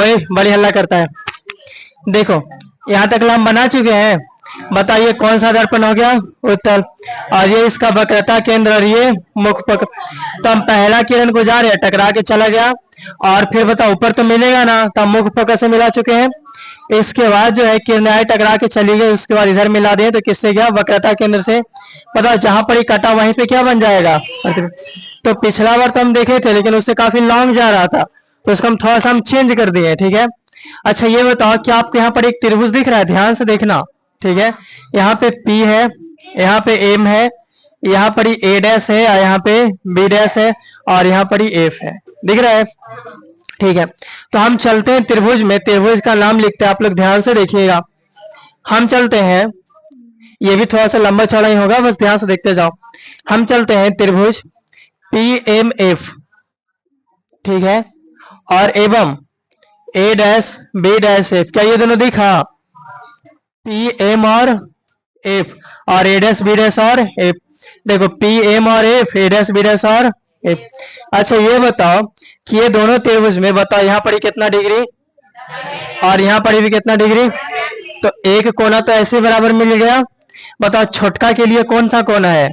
वही बड़ी हल्ला करता है। देखो यहाँ तक हम बना चुके हैं। बताइए कौन सा दर्पण हो गया? उत्तल। और ये इसका वक्रता केंद्र और ये मुख पक्ष। तो हम पहला किरण गुजार है, टकरा के चला गया, और फिर बताओ ऊपर तो मिलेगा ना, तो हम मुख पक्ष से मिला चुके हैं। इसके बाद जो है किरण टकरा के चली गई, उसके बाद इधर मिला दिए, तो किससे गया? वक्रता केंद्र से। पता जहां पर ही कटा वहीं पे क्या बन जाएगा? तो पिछला बार तो हम देखे थे, लेकिन उससे काफी लॉन्ग जा रहा था, तो उसको हम थोड़ा सा हम चेंज कर दिए। ठीक है, अच्छा ये बताओ कि आपको यहाँ पर एक त्रिभुज दिख रहा है? ध्यान से देखना। ठीक है, यहाँ पे P है, यहाँ पे M है, यहाँ पर ही A डैश है, और यहाँ पे B डैश है, और यहाँ पर ही F है। दिख रहा है? ठीक है, तो हम चलते हैं त्रिभुज में। त्रिभुज का नाम लिखते हैं, आप लोग ध्यान से देखिएगा। हम चलते हैं, ये भी थोड़ा सा लंबा चौड़ा ही होगा, बस ध्यान से देखते जाओ। हम चलते हैं त्रिभुज PMF, ठीक है, और एवं A dash B dash F। क्या ये दोनों दिखा? P M और F, और A डैश B डैश और F। देखो P M और F, A dash B dash और F। अच्छा ये बताओ कि ये दोनों त्रिभुज में, बताओ यहाँ पर कितना डिग्री और यहाँ पर भी कितना डिग्री? तो एक कोना तो ऐसे बराबर मिल गया। बताओ छोटका के लिए कौन सा कोना है?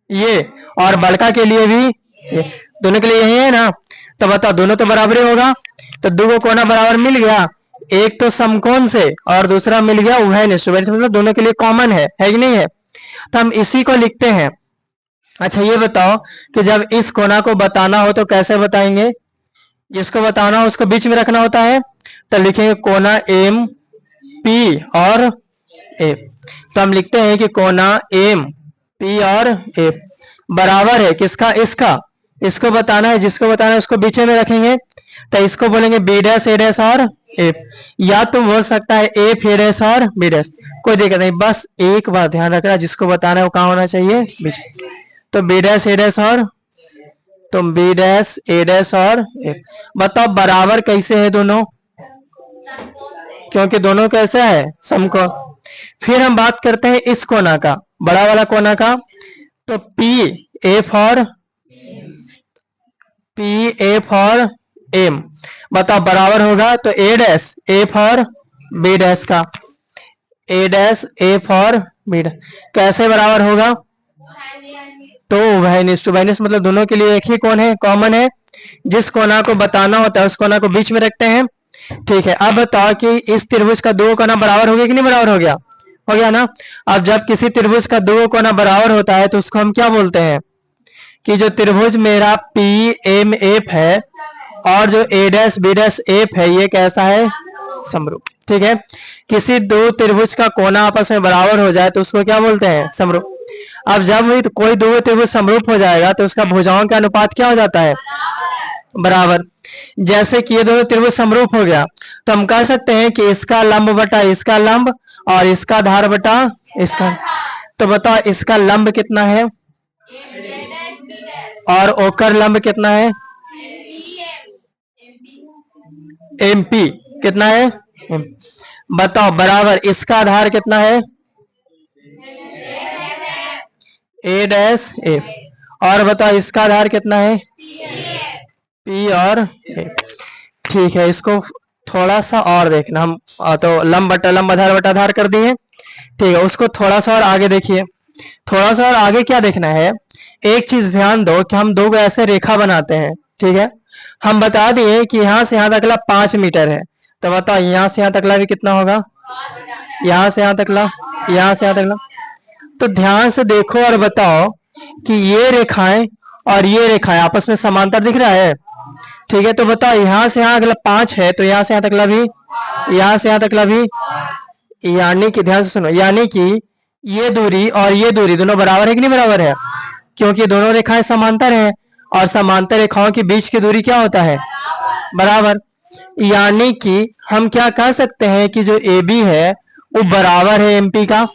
ये, और बड़का के लिए भी ये। दोनों के लिए यही है ना, तो बताओ दोनों तो बराबर ही होगा। तो दो कोना बराबर मिल गया, एक तो समकोण से और दूसरा मिल गया उभयनिष्ठ। मतलब दोनों के लिए कॉमन है कि नहीं है? तो हम इसी को लिखते हैं। अच्छा ये बताओ कि जब इस कोना को बताना हो तो कैसे बताएंगे? जिसको बताना हो उसको बीच में रखना होता है, तो लिखेंगे कोना एम पी और ए। तो हम लिखते हैं कि कोना एम पी और ए बराबर है किसका? इसका। इसको बताना है, जिसको बताना है उसको बीच में रखेंगे, तो इसको बोलेंगे बी डैश ए डैश और एफ। या तो बोल सकता है एफ ए डैश और बी डैश, कोई दिक्कत नहीं। बस एक बात ध्यान रखना, जिसको बताना है वो कहाँ होना चाहिए? बीच। तो बी डैश ए डैश और, तो बी डैश ए डैश और एफ। बताओ बराबर कैसे है दोनों? क्योंकि दोनों कैसा है? समकोण। फिर हम बात करते हैं इस कोना का, बड़ा वाला कोना का। तो पी एफ और एम, बताओ बराबर होगा, तो ए डैश एफ और बी डैश का, ए डैश एफ और बी डैश कैसे बराबर होगा? तो उभयनिष्ठ। उभयनिष्ठ मतलब दोनों के लिए एक ही कोण है, कॉमन है। जिस कोना को बताना होता है उस कोना को बीच में रखते हैं। ठीक है, अब बताओ कि इस त्रिभुज का दो कोना बराबर हो गया कि नहीं बराबर हो गया? हो गया ना। अब जब किसी त्रिभुज का दो कोना बराबर होता है तो उसको हम क्या बोलते हैं? कि जो त्रिभुज मेरा पी एम एफ है और जो ए डैश बी डैश एफ है, ये कैसा है? समरूप। ठीक है, किसी दो त्रिभुज का कोना आपस में बराबर हो जाए तो उसको क्या बोलते हैं? समरूप। अब जब हुई तो कोई दो त्रिभुज समरूप हो जाएगा तो उसका भुजाओं का अनुपात क्या हो जाता है? बराबर। जैसे कि ये दोनों त्रिभुज समरूप हो गया, तो हम कह सकते हैं कि इसका लंब बटा इसका लंब और इसका धार बटा इसका। तो बताओ इसका लंब कितना है और ओकर लंब कितना है? एमपी कितना है? बताओ बराबर इसका आधार कितना है? ए डैश एफ। और बताओ इसका आधार कितना है? पी और एफ। ठीक है, इसको थोड़ा सा और देखना हम, तो लंब बटा लंब आधार बटा आधार कर दिए। ठीक है, उसको थोड़ा सा और आगे देखिए। थोड़ा सा और आगे क्या देखना है? एक चीज ध्यान दो कि हम दो ऐसे रेखा बनाते हैं। ठीक है, हम बता दिए कि यहाँ से यहाँ तकला 5 मीटर है, तो बताओ यहाँ से यहाँ तकला भी कितना होगा? यहाँ से यहाँ तकला, यहाँ से यहाँ तकला। तो ध्यान से देखो और बताओ कि ये रेखाएं और ये रेखाएं आपस में समांतर दिख रहा है। ठीक है, तो बताओ यहाँ से यहाँ अगला 5 है, तो यहाँ से यहाँ तकला भी, यहाँ से यहाँ तकला भी, यानी कि ध्यान से सुनो, यानी कि ये दूरी और ये दूरी दोनों बराबर है कि नहीं बराबर है? क्योंकि दोनों रेखाएं समांतर हैं, और समांतर रेखाओं के बीच की दूरी क्या होता है? बराबर। यानी कि हम क्या कह सकते हैं कि जो ए बी है वो बराबर है एमपी का।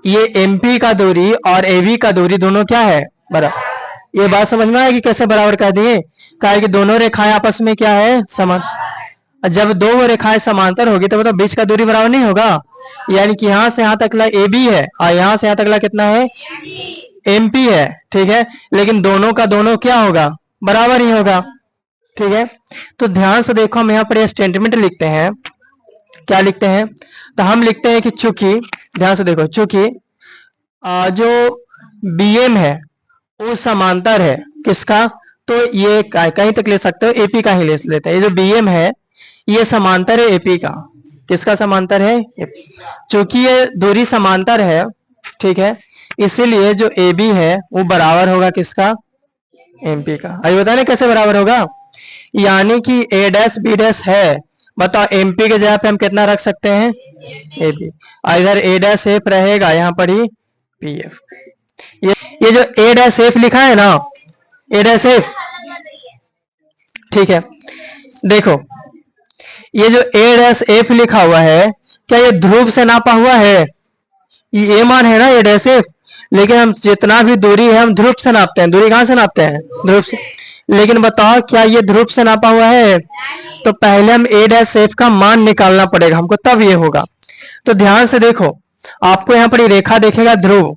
ये एमपी का दूरी और एबी का दूरी दोनों क्या है? बराबर। ये बात समझ में आएगी कैसे बराबर कह दिए? कहा कि दोनों रेखाएं आपस में क्या है? समान। जब दो रेखाएं समांतर होगी तो मतलब बीच का दूरी बराबर नहीं होगा। यानी कि यहाँ से यहाँ तकला ए बी है और यहाँ से यहाँ तकला कितना है? एमपी है। ठीक है, लेकिन दोनों का दोनों क्या होगा? बराबर ही होगा। ठीक है, तो ध्यान से देखो, हम यहाँ पर ये स्टेटमेंट लिखते हैं। क्या लिखते हैं? तो हम लिखते हैं कि चूंकि, ध्यान से देखो, चूंकि जो बीएम है वो समांतर है किसका, तो ये कहीं तक ले सकते हो, एपी का ही ले लेते हैं। ये जो बीएम है ये समांतर है एपी का। किसका समांतर है? चूंकि ये दूरी समांतर है, ठीक है, इसीलिए जो ए बी है वो बराबर होगा किसका? एमपी का। अभी बताने कैसे बराबर होगा, यानी कि ए डैश बी डैश है, बताओ एमपी के जगह पे हम कितना रख सकते हैं? A B. इधर ए डैश एफ रहेगा, यहाँ पर ही पी एफ। ये जो ए डैश एफ लिखा है ना, ए डैश एफ, ठीक है, देखो ये जो ए डैश एफ लिखा हुआ है, क्या ये ध्रुव से नापा हुआ है? ये मान है ना ए डैश एफ, लेकिन हम जितना भी दूरी है हम ध्रुव से नापते हैं। दूरी कहां से नापते हैं? ध्रुव से। लेकिन बताओ क्या ये ध्रुव से नापा हुआ है? तो पहले हम ए डैश एफ का मान निकालना पड़ेगा हमको, तब ये होगा। तो ध्यान से देखो, आपको यहाँ पर रेखा देखेगा, ध्रुव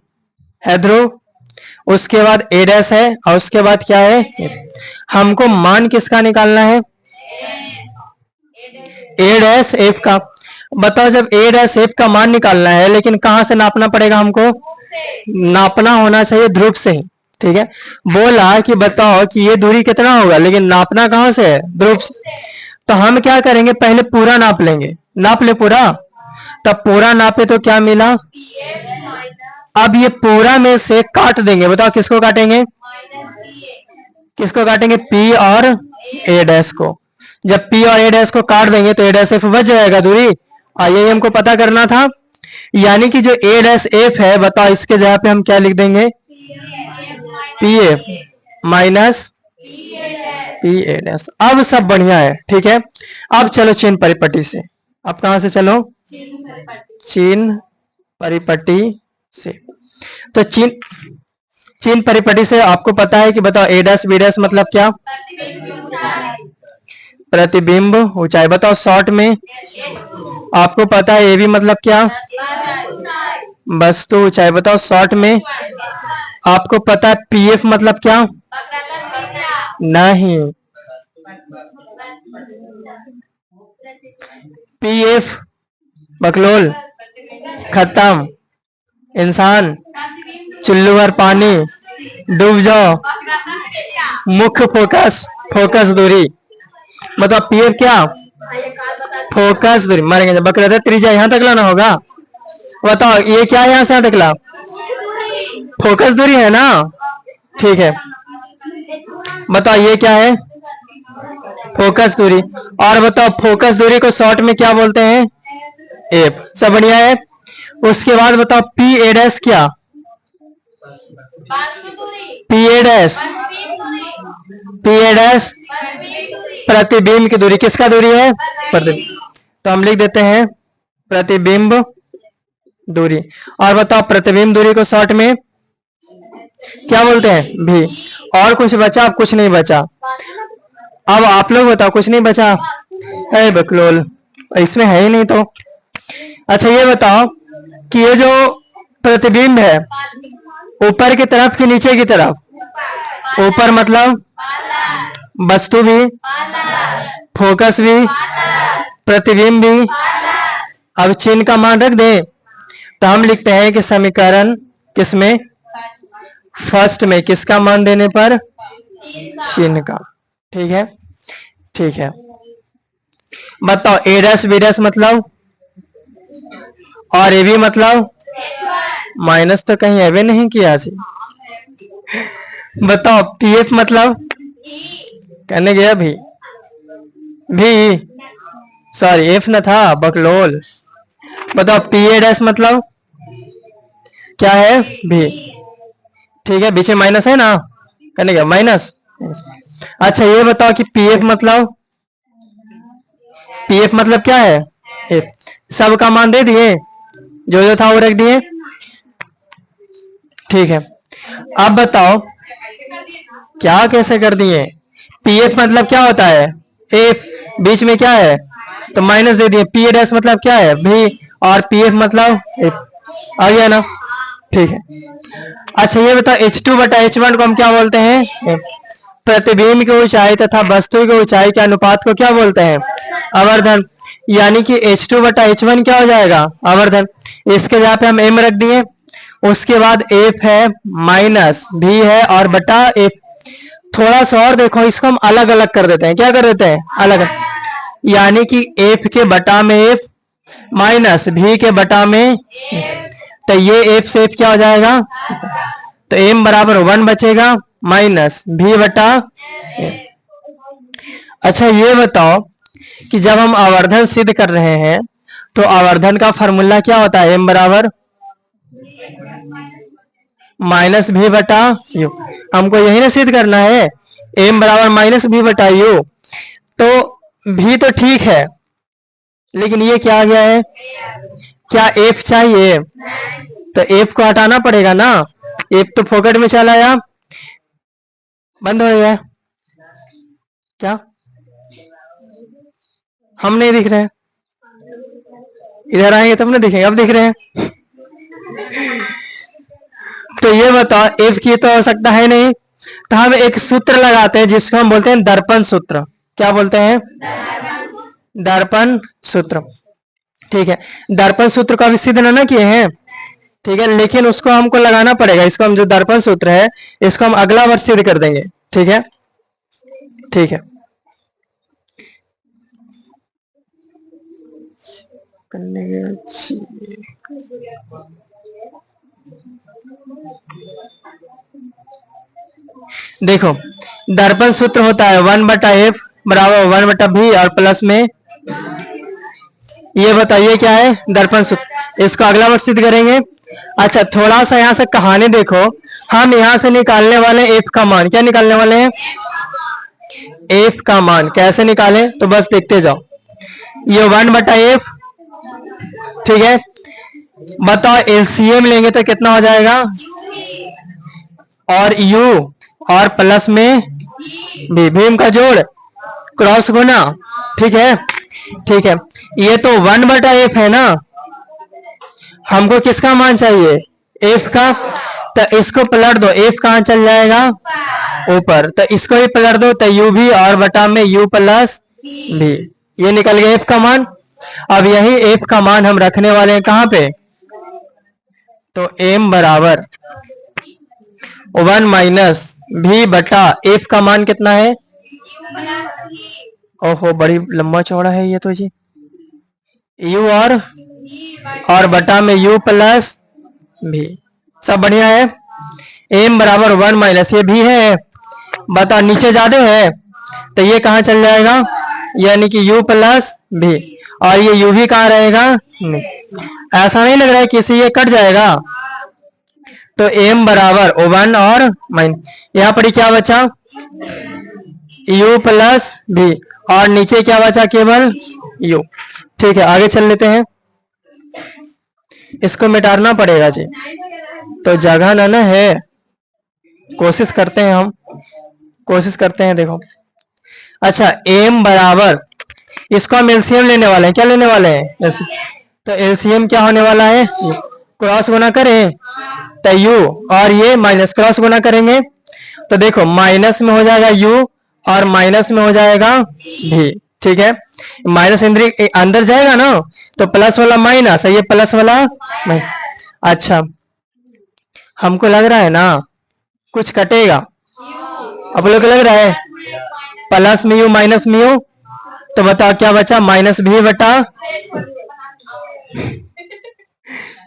है, ध्रुव, उसके बाद ए डैश है, और उसके बाद क्या है? हमको मान किसका निकालना है? ए डैश एफ का। बताओ जब ए डैश एफ का मान निकालना है, लेकिन कहां से नापना पड़ेगा हमको? नापना होना चाहिए ध्रुव से ही, ठीक है। बोला कि बताओ कि ये दूरी कितना होगा, लेकिन नापना कहां से है? ध्रुव से। तो हम क्या करेंगे, पहले पूरा नाप लेंगे। नाप ले पूरा, तब पूरा नापे तो क्या मिला? अब ये पूरा में से काट देंगे। बताओ किसको काटेंगे? किसको काटेंगे? पी और ए डैश को। जब पी और ए डैश को काट देंगे तो ए डैश एफ बच जाएगा दूरी। यही हमको पता करना था। यानी कि जो ए डैश एफ है, बताओ इसके जगह पे हम क्या लिख देंगे? P F minus P A dash. अब सब बढ़िया है, ठीक है। अब चलो चिन्ह परिपट्टी से। अब कहां से चलो? चिन्ह परिपट्टी से। तो चिन्ह परिपट्टी से आपको पता है कि बताओ ए डैश बी डैश मतलब क्या? प्रतिबिंब ऊंचाई। बताओ शॉर्ट में आपको पता है ए बी मतलब क्या? वस्तु ऊंचाई। बताओ शॉर्ट में आपको पता है पीएफ मतलब क्या? नहीं, पीएफ बकलोल, खत्म, इंसान, चुल्लू भर पानी, डूब जाओ, मुख्य फोकस, फोकस दूरी। मतलब पीएफ क्या? फोकस दूरी। मरेंगे बकरा त्रिज्या यहां तक लाना होगा। बताओ ये क्या है, यहां से यहां तक ला? फोकस दूरी है ना, ठीक है। बताओ ये क्या है? फोकस दूरी। और बताओ फोकस दूरी को शॉर्ट में क्या बोलते हैं? एफ। सब बढ़िया है। उसके बाद बताओ पी ए डैश क्या? P A dash, P A dash प्रतिबिंब की दूरी। किसका दूरी है? प्रतिबिंब। तो हम लिख देते हैं प्रतिबिंब दूरी। और बताओ प्रतिबिंब दूरी को शॉर्ट में क्या बोलते हैं? भी। और कुछ बचा? अब कुछ नहीं बचा। अब आप लोग बताओ, कुछ नहीं बचा? है बकलोल, इसमें है ही नहीं तो। अच्छा ये बताओ कि ये जो प्रतिबिंब है ऊपर की तरफ कि नीचे की तरफ? ऊपर मतलब वस्तु भी, फोकस भी, प्रतिबिंब भी। अब चिन्ह का मान रख दे तो हम लिखते हैं कि समीकरण किसमें? फर्स्ट में। किसका मान देने पर? चिन्ह का, ठीक है, ठीक है। बताओ ए डैश बी डैश मतलब, और ए बी मतलब? माइनस तो कहीं एवे नहीं किया जी। बताओ पीएफ मतलब? कहने गया भी सॉरी एफ न था, बकलोल। बताओ पी ए डैश मतलब क्या है? भी, ठीक है। बीच में माइनस है ना, कहने गया माइनस। अच्छा ये बताओ कि पीएफ मतलब? पीएफ मतलब क्या है? एफ। सब का मान दे दिए, जो जो था वो रख दिए, ठीक है। अब बताओ क्या कैसे कर दिए? पीएफ मतलब क्या होता है? एफ। बीच में क्या है? तो माइनस दे दिए। पी ए डैश मतलब क्या है? भी। और पीएफ मतलब एफ। आ गया ना, ठीक है। अच्छा ये बताओ H2 बटा H1 को हम क्या बोलते हैं? प्रतिबिंब की ऊंचाई तथा वस्तु की ऊंचाई के अनुपात को क्या बोलते हैं? आवर्धन। यानी कि H2 बटा H1 क्या हो जाएगा? आवर्धन। इसके जगह पे हम m रख दिए, उसके बाद F है माइनस V है और बटा F। थोड़ा सा और देखो, इसको हम अलग अलग कर देते हैं। क्या कर देते हैं? अलग। यानी कि F के बटा में F माइनस V के बटा में, तो ये F से F क्या हो जाएगा? तो m बराबर 1 बचेगा माइनस V बटा। अच्छा ये बताओ कि जब हम आवर्धन सिद्ध कर रहे हैं तो आवर्धन का फॉर्मूला क्या होता है? m बराबर माइनस भी बटा यू। हमको यही ना सिद्ध करना है, m बराबर माइनस भी बटा यू। तो भी तो ठीक है, लेकिन ये क्या आ गया है? क्या f चाहिए? तो f को हटाना पड़ेगा ना, f तो फोकट में चला आया, बंद हो गया। क्या हम नहीं दिख रहे हैं? इधर आएंगे तब ना दिखेंगे, अब दिख रहे हैं। तो ये बताओ, f की तो आवश्यकता है नहीं, तो हम एक सूत्र लगाते हैं जिसको हम बोलते हैं दर्पण सूत्र। क्या बोलते हैं? दर्पण सूत्र। ठीक है, दर्पण सूत्र को अभी सिद्ध ना किए हैं, ठीक है, लेकिन उसको हमको लगाना पड़ेगा। इसको हम जो दर्पण सूत्र है इसको हम अगला वर्ष सिद्ध कर देंगे। ठीक है, ठीक है। देखो, दर्पण सूत्र होता है 1 बटा एफ बराबर 1 बटा भी और प्लस में, ये बताइए क्या है? दर्पण सूत्र। इसको अगला वर्ष सिद्ध करेंगे। अच्छा, थोड़ा सा यहाँ से कहानी देखो, हम यहाँ से निकालने वाले एफ का मान। क्या निकालने वाले हैं? एफ का मान। कैसे निकालें? तो बस देखते जाओ। ये 1 बटा एफ, ठीक है, बताओ एलसीएम लेंगे तो कितना हो जाएगा? और u और प्लस में भी, भीम का जोड़ क्रॉस गुना। ठीक है, ठीक है। ये तो 1 बटा एफ है ना, हमको किसका मान चाहिए? एफ का। तो इसको पलट दो, एफ कहां चल जाएगा? ऊपर। तो इसको ही पलट दो, तो यू भी और बटा में यू प्लस भी, ये निकल गया एफ का मान। अब यही एफ का मान हम रखने वाले हैं कहां पे? तो m बराबर 1 माइनस भी बटा एफ का मान कितना है? ओहो, बड़ी लंबा चौड़ा है ये तो जी। u और बटा में u प्लस भी, सब बढ़िया है। m बराबर 1 माइनस, ये भी है, बता नीचे ज्यादा है तो ये कहां चल जाएगा? यानी कि u प्लस भी, और ये u भी कहां रहेगा? नहीं। ऐसा नहीं लग रहा है कि इसे ये कट जाएगा? तो m बराबर 1 और माइनस, यहाँ पर क्या बचा? u प्लस भी, और नीचे क्या बचा? केवल u। ठीक है, आगे चल लेते हैं। इसको मिटाना पड़ेगा जी, तो जगह ना है। कोशिश करते हैं, हम कोशिश करते हैं। देखो, अच्छा, m बराबर, इसको हम एलसीएम लेने वाले हैं। क्या लेने वाले हैं? तो एलसीएम क्या होने वाला है? क्रॉस गुना करें तो u और ये माइनस क्रॉस गुना करेंगे तो देखो माइनस में हो जाएगा u और माइनस में हो जाएगा भी। ठीक है, माइनस अंदर जाएगा ना, तो प्लस वाला माइनस, ये प्लस वाला माइनस। अच्छा, हमको लग रहा है ना कुछ कटेगा, अब लोग लग रहा है प्लस में यू माइनस में यू, तो बताओ क्या बचा? माइनस भी बटा,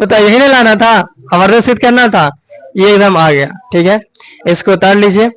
तो यही ना लाना था, हमारे सिद्ध करना था, ये एकदम आ गया। ठीक है, इसको उतार लीजिए।